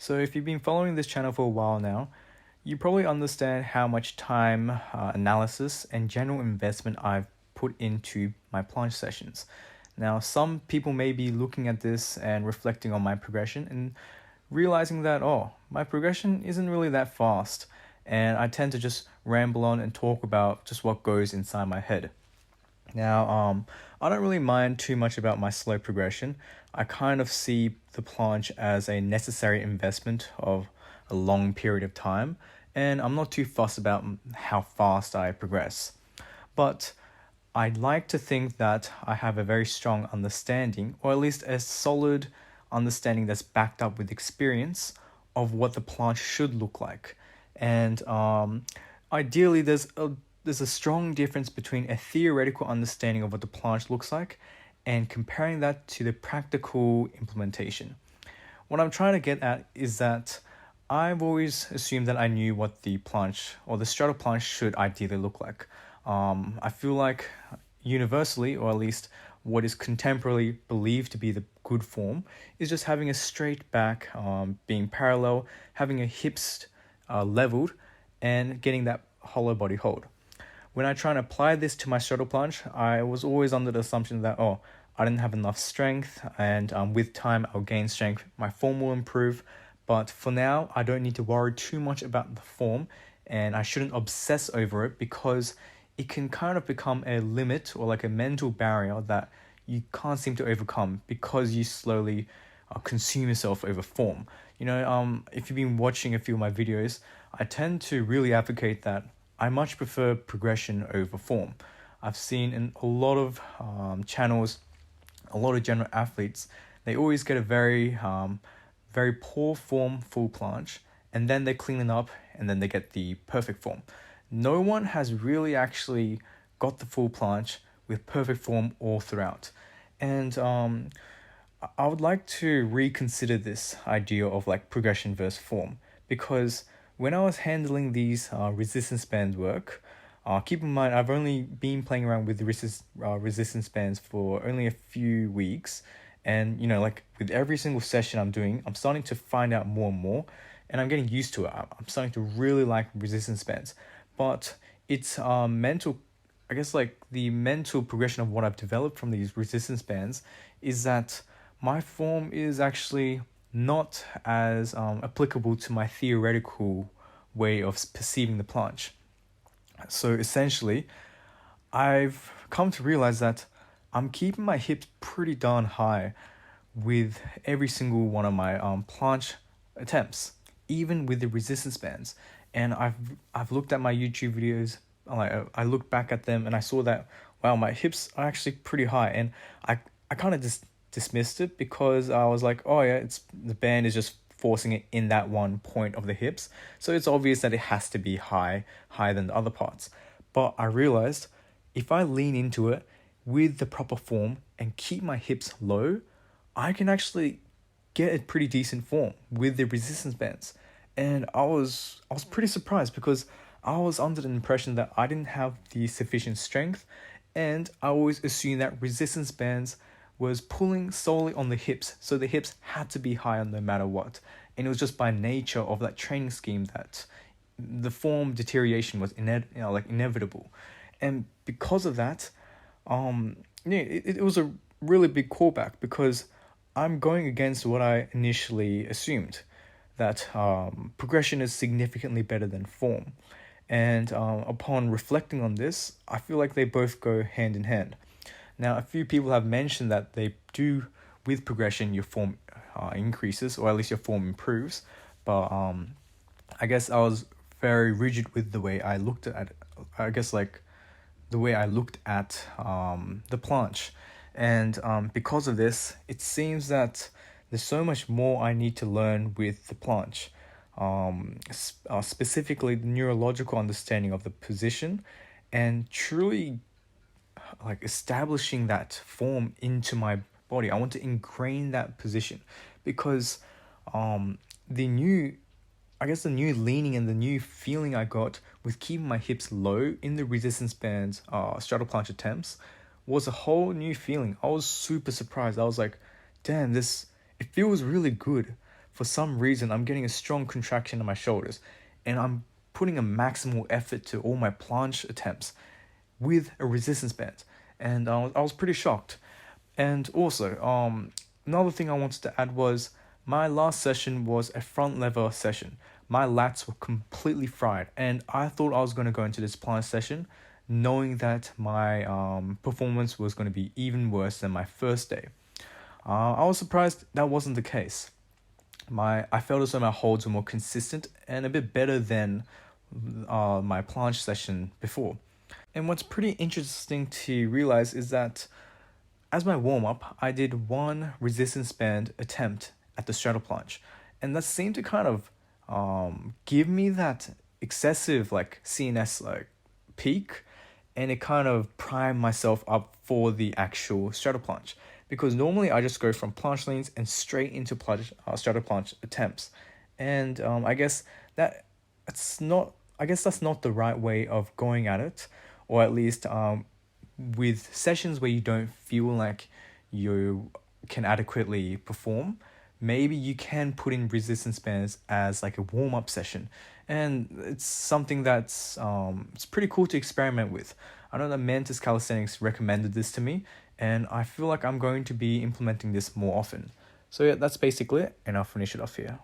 So if you've been following this channel for a while now, you probably understand how much time, analysis, and general investment I've put into my planche sessions. Now, some people may be looking at this and reflecting on my progression and realizing that, oh, my progression isn't really that fast, and I tend to just ramble on and talk about just what goes inside my head. Now, I don't really mind too much about my slow progression. I kind of see the planche as a necessary investment of a long period of time, and I'm not too fussed about how fast I progress. But I'd like to think that I have a very strong understanding, or at least a solid understanding that's backed up with experience of what the planche should look like. And ideally, there's a strong difference between a theoretical understanding of what the planche looks like and comparing that to the practical implementation. What I'm trying to get at is that I've always assumed that I knew what the planche or the straddle planche should ideally look like. I feel like universally, or at least what is contemporarily believed to be the good form, is just having a straight back, being parallel, having a hips leveled, and getting that hollow body hold. When I try and apply this to my straddle planche, I was always under the assumption that, oh, I didn't have enough strength, and with time I'll gain strength, my form will improve. But for now, I don't need to worry too much about the form, and I shouldn't obsess over it because it can kind of become a limit or like a mental barrier that you can't seem to overcome because you slowly consume yourself over form. If you've been watching a few of my videos, I tend to really advocate that I much prefer progression over form. I've seen in a lot of channels, a lot of general athletes, they always get a very poor form full planche, and then they clean it up, and then they get the perfect form. No one has really actually got the full planche with perfect form all throughout. And I would like to reconsider this idea of like progression versus form, because when I was handling these resistance bands work, keep in mind I've only been playing around with the resistance bands for only a few weeks, and like with every single session I'm doing, I'm starting to find out more and more, and I'm getting used to it. I'm starting to really like resistance bands, but it's mental. I guess like the mental progression of what I've developed from these resistance bands is that my form is actually not as applicable to my theoretical way of perceiving the planche. So essentially, I've come to realize that I'm keeping my hips pretty darn high with every single one of my planche attempts, even with the resistance bands. And I've looked at my YouTube videos, I looked back at them and I saw that, wow, my hips are actually pretty high, and I kind of just dismissed it because I was like, oh yeah, it's the band is just forcing it in that one point of the hips, so it's obvious that it has to be higher than the other parts. But I realized if I lean into it with the proper form and keep my hips low, I can actually get a pretty decent form with the resistance bands. And I was pretty surprised because I was under the impression that I didn't have the sufficient strength, and I always assumed that resistance bands was pulling solely on the hips, so the hips had to be higher no matter what. And it was just by nature of that training scheme that the form deterioration was inevitable. And because of that, it was a really big callback because I'm going against what I initially assumed, that progression is significantly better than form. And upon reflecting on this, I feel like they both go hand in hand. Now, a few people have mentioned that they do, with progression, your form increases, or at least your form improves. But I guess I was very rigid with the way I looked at it. I guess like the way I looked at the planche. And because of this, it seems that there's so much more I need to learn with the planche. Specifically the neurological understanding of the position and truly like establishing that form into my body. I want to ingrain that position because the new leaning and the new feeling I got with keeping my hips low in the resistance bands straddle planche attempts was a whole new feeling. I was super surprised. I was like, damn, it feels really good for some reason I'm getting a strong contraction in my shoulders, and I'm putting a maximal effort to all my planche attempts with a resistance band, and I was pretty shocked. And also, another thing I wanted to add was my last session was a front lever session. My lats were completely fried, and I thought I was going to go into this planche session knowing that my performance was going to be even worse than my first day. I was surprised that wasn't the case. I felt as though my holds were more consistent and a bit better than my planche session before. And what's pretty interesting to realize is that as my warm-up, I did one resistance band attempt at the straddle planche, and that seemed to kind of give me that excessive like CNS like peak, and it kind of primed myself up for the actual straddle planche, because normally I just go from planche leans and straight into straddle planche attempts, and I guess that's not the right way of going at it, or at least with sessions where you don't feel like you can adequately perform, maybe you can put in resistance bands as like a warm-up session, and it's something that's it's pretty cool to experiment with. I know that Mantis Calisthenics recommended this to me, and I feel like I'm going to be implementing this more often. So yeah, that's basically it, and I'll finish it off here.